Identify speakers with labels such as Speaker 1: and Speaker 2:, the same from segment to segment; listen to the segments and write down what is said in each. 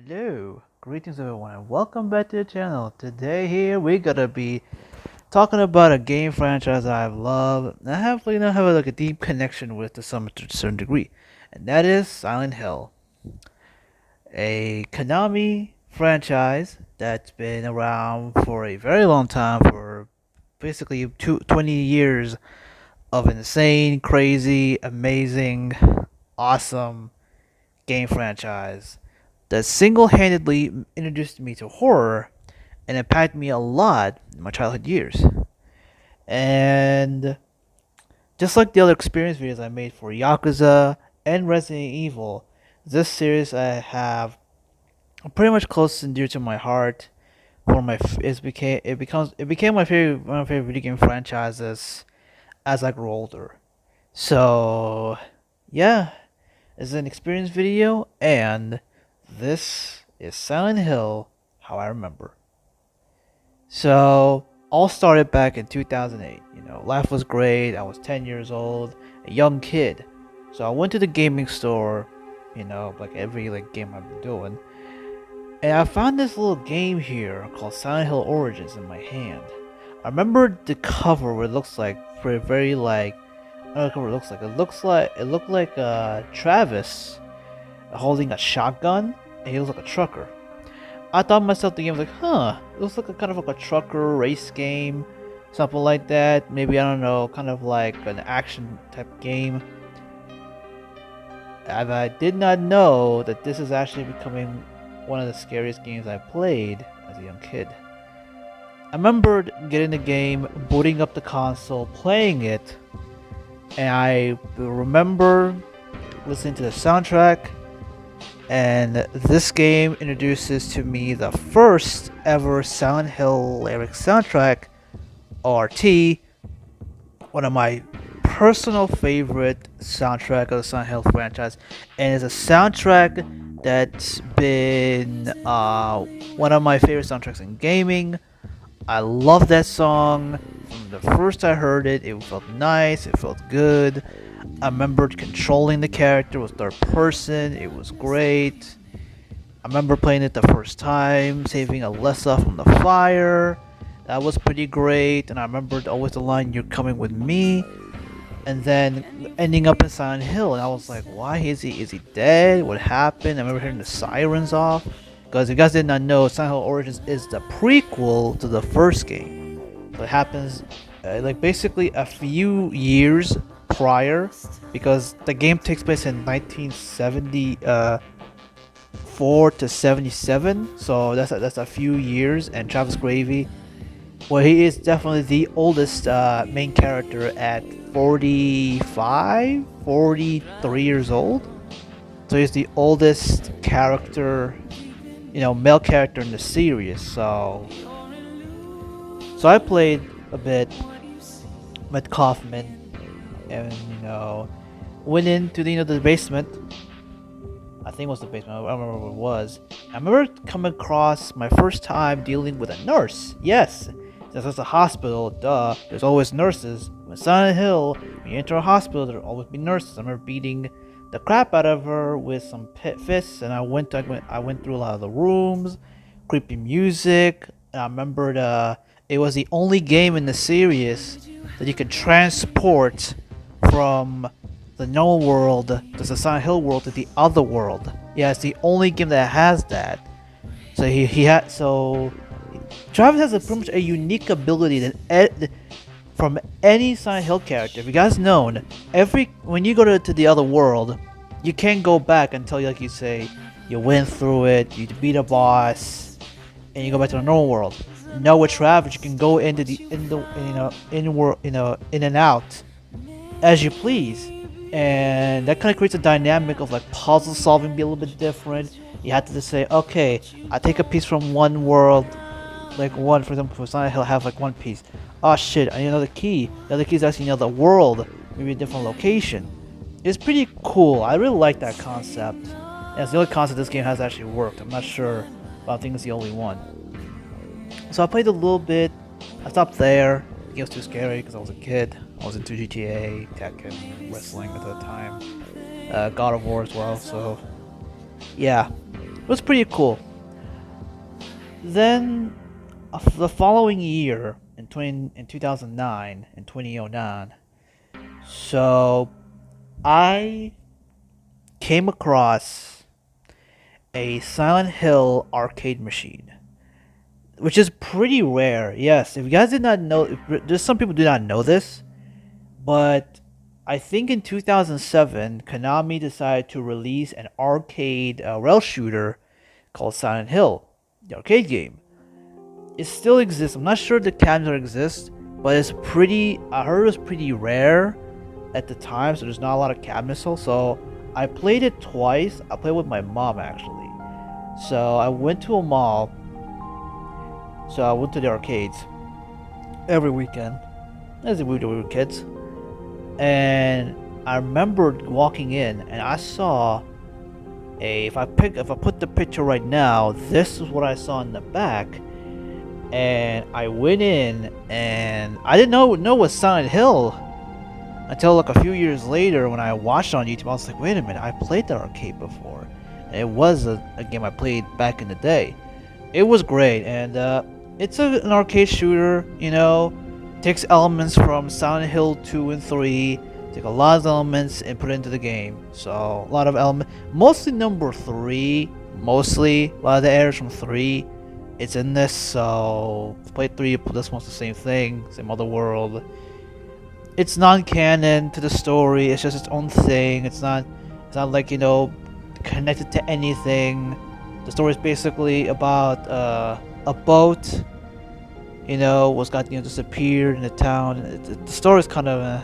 Speaker 1: Hello, greetings everyone, and welcome back to the channel. Today here we're gonna be talking about a game franchise I've loved and I have like a deep connection with to some to a certain degree, and that is Silent Hill, a Konami franchise that's been around for a very long time, for basically 20 years of insane, crazy, amazing, awesome game franchise that single-handedly introduced me to horror and impacted me a lot in my childhood years. And just like the other experience videos I made for Yakuza and Resident Evil, this series I have pretty much close and dear to my heart. For my it became my favorite one of my favorite video game franchises as I grew older. So yeah, it's an experience video, and this is Silent Hill How I Remember. So, all started back in 2008. Life was great. I was 10 years old, a young kid. So, I went to the gaming store, like every game I've been doing, and I found this little game here called Silent Hill Origins in my hand. I remember the cover, what it looks like, very like, I don't know what cover it looks like. It looked like Travis holding a shotgun, and he looks like a trucker. I thought myself the game was like, it looks like a kind of like a trucker race game, something like that. Maybe, I don't know, kind of like an action type game. And I did not know that this is actually becoming one of the scariest games I played as a young kid. I remember getting the game, booting up the console, playing it, and I remember listening to the soundtrack. And this game introduces to me the first ever Silent Hill lyric soundtrack, ORT, one of my personal favorite soundtrack of the Silent Hill franchise, and it's a soundtrack that's been one of my favorite soundtracks in gaming. I love that song. From the first I heard it, it felt nice, it felt good. I remembered controlling the character with third person, it was great. I remember playing it the first time, saving Alessa from the fire. That was pretty great, and I remembered always the line, "You're coming with me," and then ending up in Silent Hill, and I was like, why is he dead? What happened? I remember hearing the sirens off. Because if you guys did not know, Silent Hill Origins is the prequel to the first game. So it happens like basically a few years prior, because the game takes place in 1974 to 77. So that's a few years, and Travis Gravy, well, he is definitely the oldest main character at 45, 43 years old. So he's the oldest character, male character in the series. So I played a bit with Kaufman, and went into the basement. I think it was the basement. I don't remember what it was. I remember coming across my first time dealing with a nurse. Yes, since it's a hospital, duh. There's always nurses. With Silent Hill, when you enter a hospital, there'll always be nurses. I remember beating the crap out of her with some fists, and I went through a lot of the rooms, creepy music. And I remembered it was the only game in the series that you could transport from the normal world, the Silent Hill world, to the other world. Yeah, it's the only game that has that. So Travis has pretty much a unique ability that from any Silent Hill character. If you guys known, when you go to the other world, you can't go back until like you say you went through it, you beat a boss, and you go back to the normal world. No, with Travis, you can go into the in and out as you please, and that kind of creates a dynamic of like puzzle solving be a little bit different. You have to just say, okay, I take a piece from one world, like one, for example, for Silent Hill, have like one piece. Oh shit, I need another key. The other key is actually another world, maybe a different location. It's pretty cool. I really like that concept. And it's the only concept this game has actually worked. I'm not sure, but I think it's the only one. So I played a little bit. I stopped there. The game was too scary because I was a kid. I was into GTA, Tekken, wrestling at the time, God of War as well. So yeah, It was pretty cool. Then the following year, in 2009, in 2009, so I came across a Silent Hill arcade machine, which is pretty rare. Yes, if you guys did not know, there's some people do not know this, but I think in 2007, Konami decided to release an arcade rail shooter called Silent Hill, the arcade game. It still exists. I'm not sure the cabinet exists, but it's pretty. I heard it was pretty rare at the time, so there's not a lot of cabinets sold. So I played it twice. I played with my mom actually. So I went to a mall. So I went to the arcades every weekend, as we were kids. And I remembered walking in, and I saw if I put the picture right now, this is what I saw in the back. And I went in, and I didn't know it was Silent Hill until like a few years later when I watched it on YouTube. I was like, wait a minute, I played that arcade before. And it was a game I played back in the day. It was great, and it's an arcade shooter, you know. Takes elements from Silent Hill 2 and 3, take a lot of elements and put it into the game. So a lot of elements, mostly number 3, a lot of the errors from 3. It's in this, so play 3, this one's the same thing, same other world. It's non-canon to the story. It's just its own thing. It's not like, you know, connected to anything. The story is basically about a boat, you know, disappeared in the town. The story is kind of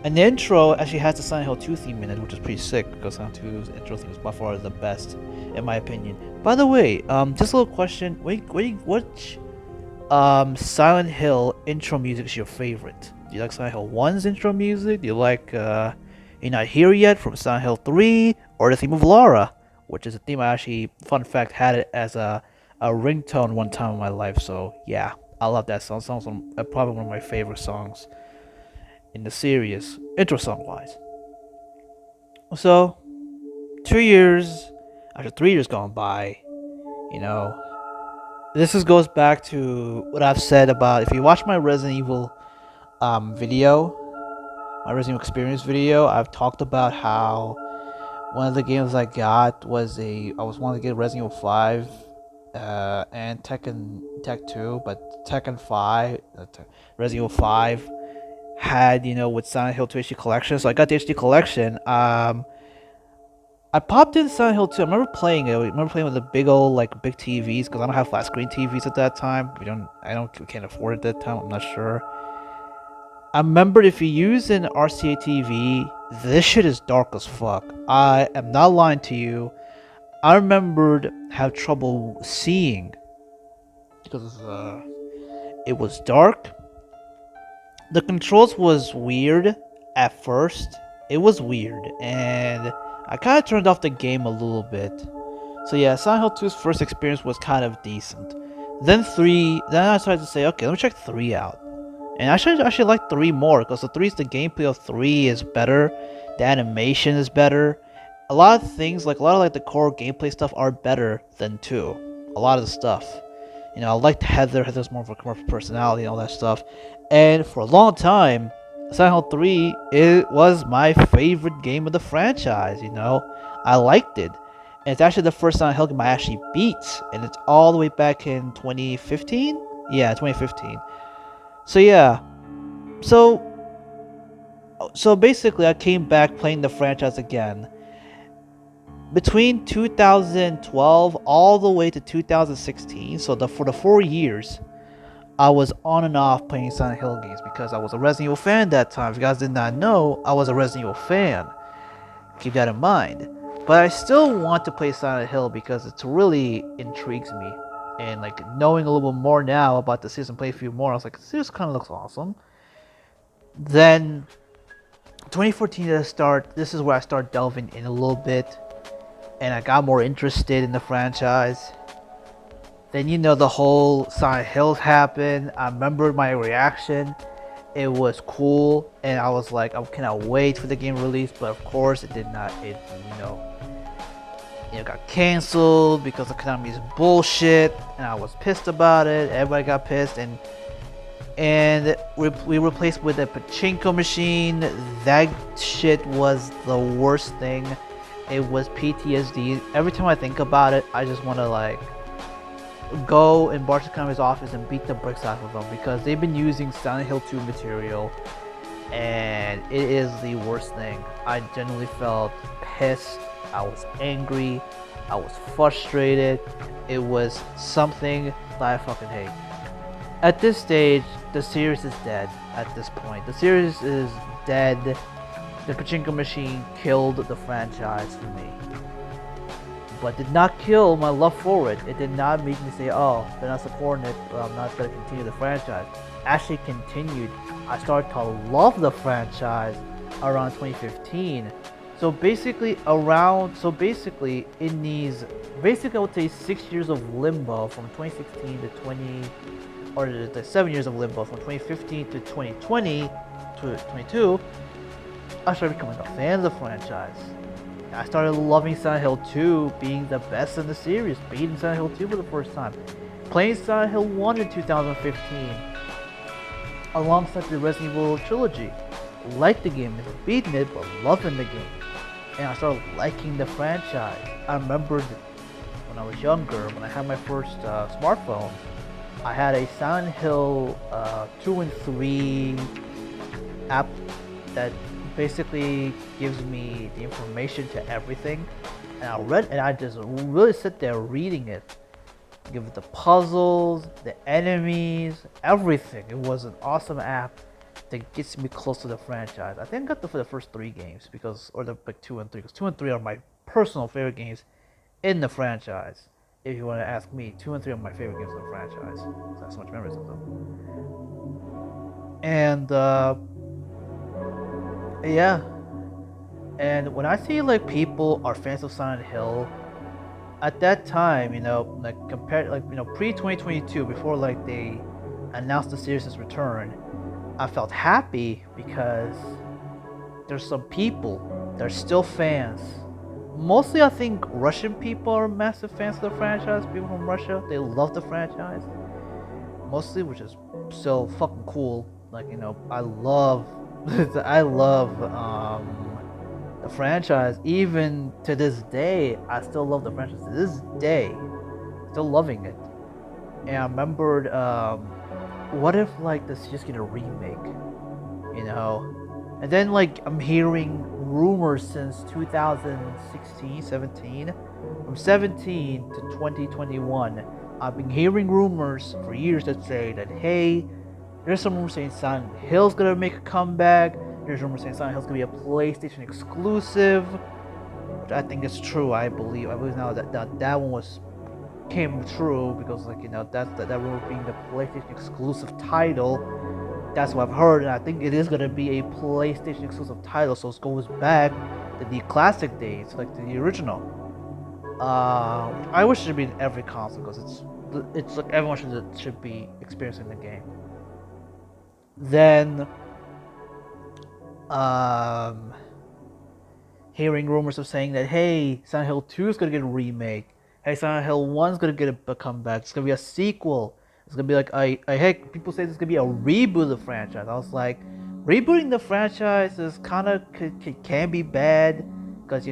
Speaker 1: an intro. Actually has the Silent Hill 2 theme in it, which is pretty sick because Silent Hill 2's intro theme is by far the best, in my opinion. By the way, just a little question. Which Silent Hill intro music is your favorite? Do you like Silent Hill 1's intro music? Do you like You're Not Here Yet from Silent Hill 3? Or the theme of Laura, which is a theme I actually, fun fact, had it as a ringtone one time in my life. So yeah, I love that song. Song's probably one of my favorite songs in the series, intro song wise. So 2 years after 3 years gone by, you know, goes back to what I've said about, if you watch my Resident Evil video, my Resident Evil experience video, I've talked about how one of the games I got was I was wanting to get Resident Evil 5 and Tekken 2, but Tekken 5, Resident Evil 5 had, you know, with Silent Hill 2 HD collection, so I got the HD collection. I popped in Silent Hill 2. I remember playing it. I remember playing with the big old, like, big TVs, because I don't have flat screen TVs at that time. We can't afford it at that time. I'm not sure. I remember if you use an RCA TV, this shit is dark as fuck. I am not lying to you. I remembered have trouble seeing because it was dark. The controls was weird at first. It was weird, and I kind of turned off the game a little bit. So yeah, Silent Hill 2's first experience was kind of decent. Then I started to say, okay, let me check 3 out. And I actually like 3 more, because the gameplay of 3 is better, the animation is better. A lot of things, like a lot of the core gameplay stuff are better than 2. A lot of the stuff. You know, I liked Heather. Heather's more of a commercial personality and all that stuff. And for a long time, Silent Hill 3, it was my favorite game of the franchise, you know. I liked it. And it's actually the first Silent Hill game I actually beat. And it's all the way back in 2015? Yeah, 2015. So yeah. So basically I came back playing the franchise again. Between 2012 all the way to 2016, so for the 4 years, I was on and off playing Silent Hill games because I was a Resident Evil fan at that time. If you guys did not know, I was a Resident Evil fan. Keep that in mind. But I still want to play Silent Hill because it really intrigues me. And like knowing a little bit more now about the series and play a few more, I was like, this kind of looks awesome. Then 2014 this is where I start delving in a little bit. And I got more interested in the franchise. Then, you know, the whole Silent Hills happened. I remember my reaction. It was cool, and I was like, I cannot wait for the game release. But of course, it did not. got canceled because the Konami is bullshit, and I was pissed about it. Everybody got pissed, and we replaced with a pachinko machine. That shit was the worst thing. It was PTSD. Every time I think about it, I just want to like go in Bart Konami's office and beat the bricks out of them because they've been using Silent Hill 2 material, and it is the worst thing. I genuinely felt pissed. I was angry. I was frustrated. It was something that I fucking hate. At this stage, the series is dead. At this point, the series is dead. The pachinko machine killed the franchise for me, but did not kill my love for it. It did not make me say, "Oh, they're not supporting it, but I'm not gonna continue the franchise." Actually, continued. I started to love the franchise around 2015. So basically, in these, I would say 6 years of limbo from 2016 to 20, or the 7 years of limbo from 2015 to 2020 to 22. I started becoming a fan of the franchise. I started loving Silent Hill 2 being the best in the series, beating Silent Hill 2 for the first time, playing Silent Hill 1 in 2015, alongside the Resident Evil trilogy. Liked the game, never beaten it, but loving the game. And I started liking the franchise. I remembered when I was younger, when I had my first smartphone, I had a Silent Hill 2 and 3 app that basically gives me the information to everything, and I just really sit there reading it, give it the puzzles, the enemies, everything. It was an awesome app that gets me close to the franchise. I think I got for the first 3 games or the like 2 and 3, because 2 and 3 are my personal favorite games in the franchise. If you want to ask me, 2 and 3 are my favorite games in the franchise. I have so much memories of them. And yeah, and when I see like people are fans of Silent Hill, at that time, like compared, like pre-2022, before like they announced the series' return, I felt happy because there's some people that are still fans. Mostly, I think Russian people are massive fans of the franchise. People from Russia, they love the franchise mostly, which is so fucking cool. Like I love. I love the franchise. Even to this day, I still love the franchise. To this day, still loving it. And I remembered, what if like this just get a remake, And then like I'm hearing rumors since 2016, 17, from 17 to 2021. I've been hearing rumors for years that say that, hey, there's some rumors saying Silent Hill's gonna make a comeback. There's rumors saying Silent Hill's gonna be a PlayStation exclusive, which I think is true. I believe now that one came true, because like that rumor being the PlayStation exclusive title. That's what I've heard, and I think it is gonna be a PlayStation exclusive title. So it goes back to the classic days, like the original. I wish it should be in every console, because it's like everyone should be experiencing the game. Then, hearing rumors of saying that, hey, Silent Hill 2 is gonna get a remake. Hey, Silent Hill 1 is gonna get a comeback. It's gonna be a sequel. It's gonna be like, heck, people say this is gonna be a reboot of the franchise. I was like, rebooting the franchise is can be bad, because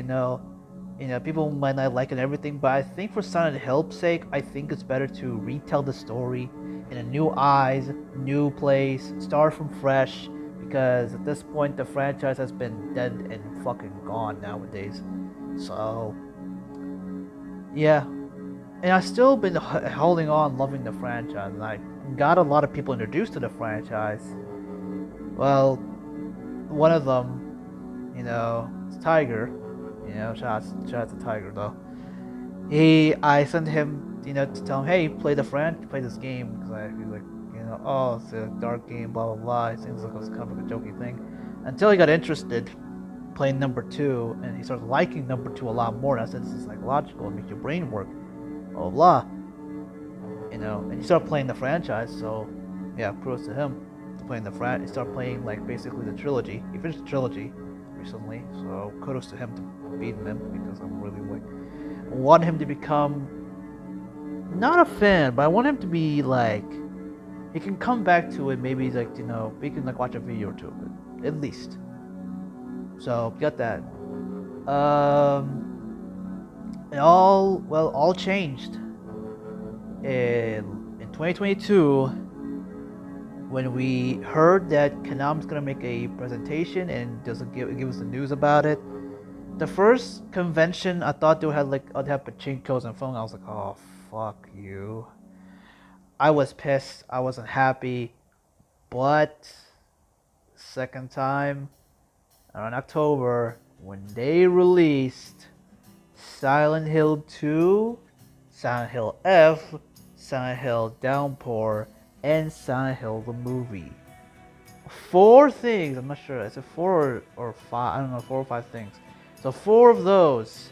Speaker 1: people might not like it and everything. But I think for Silent Hill's sake, I think it's better to retell the story in a new eyes, new place, start from fresh, because at this point the franchise has been dead and fucking gone nowadays. So yeah, and I've still been holding on, loving the franchise, and I got a lot of people introduced to the franchise. Well, one of them, it's Tiger. Shout out to Tiger though. I sent him, to tell him, hey, play this game, because he's like, oh, it's a dark game, blah blah blah. It seems like it was kind of like a jokey thing. Until he got interested, playing number 2, and he started liking number 2 a lot more. And I said, this is psychological, it makes your brain work, blah blah blah. And he started playing the franchise. So yeah, kudos to him to playing the franchise. He started playing like basically the trilogy. He finished the trilogy recently, so kudos to him to beating them, because I'm really weak. want him to become not a fan, but I want him to be like he can come back to it. Maybe like we can like watch a video or two of it at least. So got that. It all changed in 2022 when we heard that Konami's gonna make a presentation and doesn't give us the news about it. The first convention, I thought they'd have pachinkos and phone. I was like, oh fuck you. I was pissed. I wasn't happy. But second time, around October, when they released Silent Hill 2, Silent Hill F, Silent Hill Downpour, and Silent Hill the movie. 4 things. I'm not sure. Is it 4 or 5? I don't know. 4 or 5 things. So 4 of those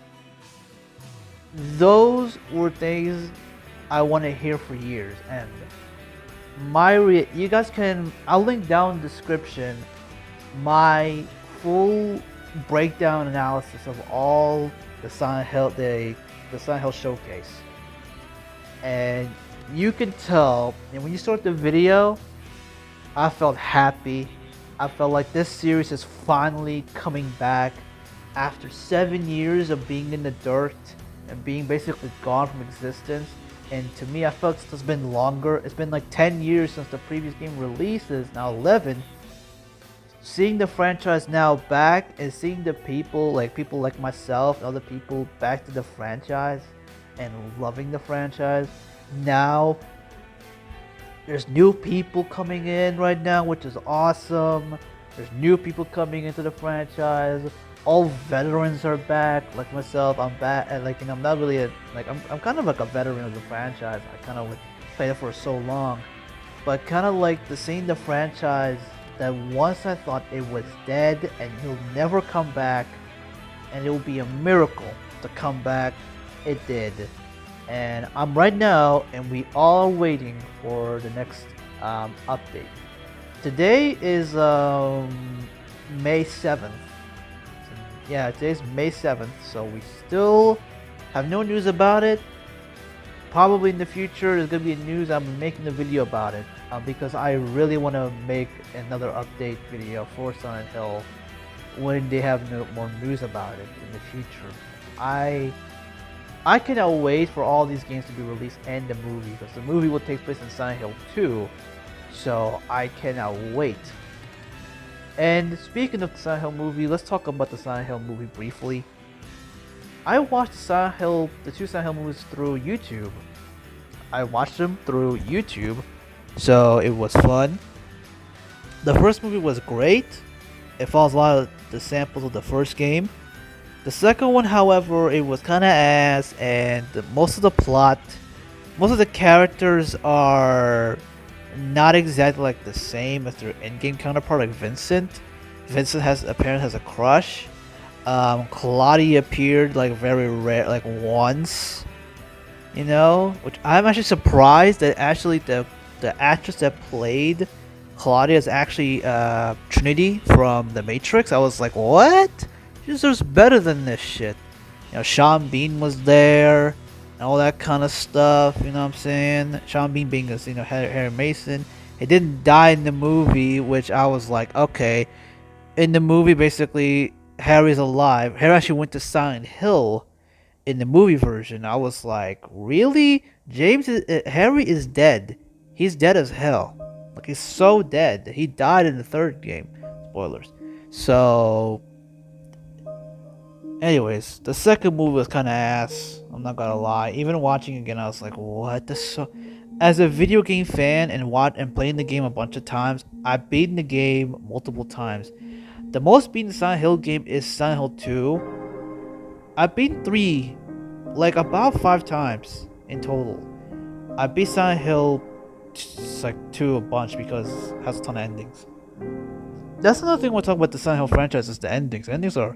Speaker 1: were things I want to hear for years. And you guys can. I'll link down in the description my full breakdown analysis of all the Silent Hill showcase, and you can tell. And when you start the video, I felt happy. I felt like this series is finally coming back after 7 years of being in the dirt and being basically gone from existence. And to me, I felt it's been longer. It's been like 10 years since the previous game releases, now 11. Seeing the franchise now back and seeing the people like myself and other people back to the franchise and loving the franchise. Now there's new people coming in right now, which is awesome. There's new people coming into the franchise. All veterans are back, like myself. I'm back, and I'm not really I'm kind of like a veteran of the franchise. I kind of played it for so long, but kind of like seeing the franchise that once I thought it was dead and he'll never come back, and it will be a miracle to come back. It did, and I'm right now, and we all are waiting for the next update. Today is May 7th. Yeah, today's May 7th, so we still have no news about it. Probably in the future there's gonna be news. I'm making a video about it because I really want to make another update video for Silent Hill when they have more news about it in the future. I cannot wait for all these games to be released and the movie, because the movie will take place in Silent Hill 2, so I cannot wait. And speaking of the Silent Hill movie, let's talk about the Silent Hill movie briefly. I watched the 2 Silent Hill movies through YouTube. I watched them through YouTube, so it was fun. The first movie was great. It follows a lot of the samples of the first game. The second one, however, it was kind of ass, and most of the plot, most of the characters are not exactly like the same as their in-game counterpart, like Vincent. Vincent apparently has a crush. Claudia appeared like very rare, like once, which I'm actually surprised that actually the actress that played Claudia is actually Trinity from The Matrix. I was like, what? She deserves better than this shit. Sean Bean was there and all that kind of stuff, you know what I'm saying? Sean Bean being Harry Mason. He didn't die in the movie, which I was like, okay. In the movie, basically, Harry's alive. Harry actually went to Silent Hill in the movie version. I was like, really? Harry is dead. He's dead as hell. Like, he's so dead. He died in the 3rd game. Spoilers. So, anyways, the second movie was kind of ass. I'm not gonna lie. Even watching again, I was like, what the As a video game fan and playing the game a bunch of times, I've beaten the game multiple times. The most beaten Silent Hill game is Silent Hill 2. I've beaten 3, like about 5 times in total. I beat Silent Hill 2 a bunch because it has a ton of endings. That's another thing we'll talk about the Silent Hill franchise is the endings. Endings are,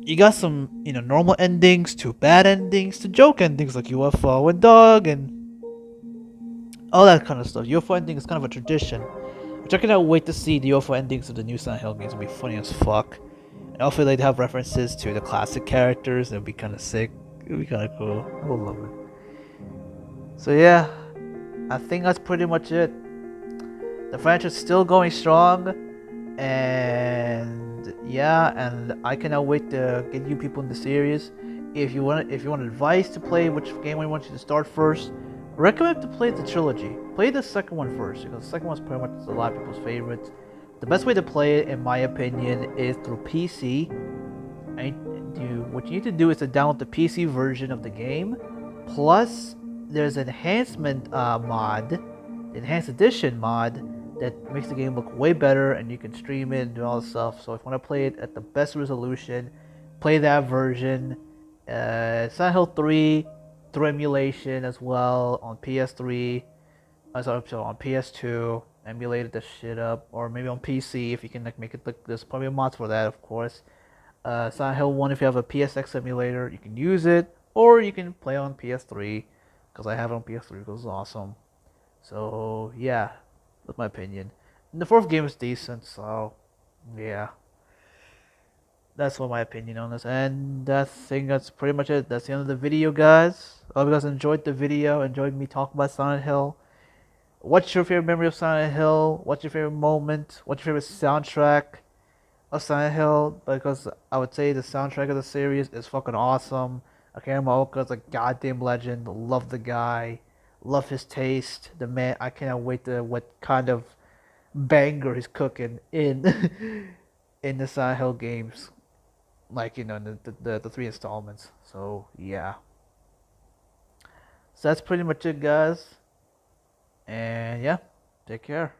Speaker 1: you got some normal endings to bad endings to joke endings like UFO and Dog and all that kind of stuff. UFO ending is kind of a tradition. Which I cannot wait to see the UFO endings of the new Silent Hill games. It'll be funny as fuck. And hopefully they'd have references to the classic characters. It'll be kind of sick. It'd be kind of cool. I would love it. So yeah, I think that's pretty much it. The franchise is still going strong, and yeah, and I cannot wait to get you people in the series. If you want advice to play which game I want you to start first, recommend to play the trilogy. Play the second one first because the second one's pretty much a lot of people's favorites. The best way to play it, in my opinion, is through PC. What you need to do is to download the PC version of the game. Plus, there's an enhancement mod, the enhanced edition mod, that makes the game look way better, and you can stream it and do all this stuff. So if you want to play it at the best resolution, play that version. Silent Hill 3 through emulation as well on PS3. So on PS2, emulated the shit up, or maybe on PC if you can like make it look. There's plenty of mods for that, of course. Silent Hill 1, if you have a PSX emulator, you can use it, or you can play on PS3, because I have it on PS3 because it's awesome. So yeah, that's my opinion. And the fourth game is decent, so yeah. That's what my opinion on this. And I think that's pretty much it. That's the end of the video, guys. I hope you guys enjoyed the video, enjoyed me talking about Silent Hill. What's your favorite memory of Silent Hill? What's your favorite moment? What's your favorite soundtrack of Silent Hill? Because I would say the soundtrack of the series is fucking awesome. Akira Yamaoka is a goddamn legend. Love the guy. Love his taste. The man, I cannot wait to what kind of banger he's cooking in in the Silent Hill games. Like, the three installments. So yeah. So that's pretty much it, guys. And yeah, take care.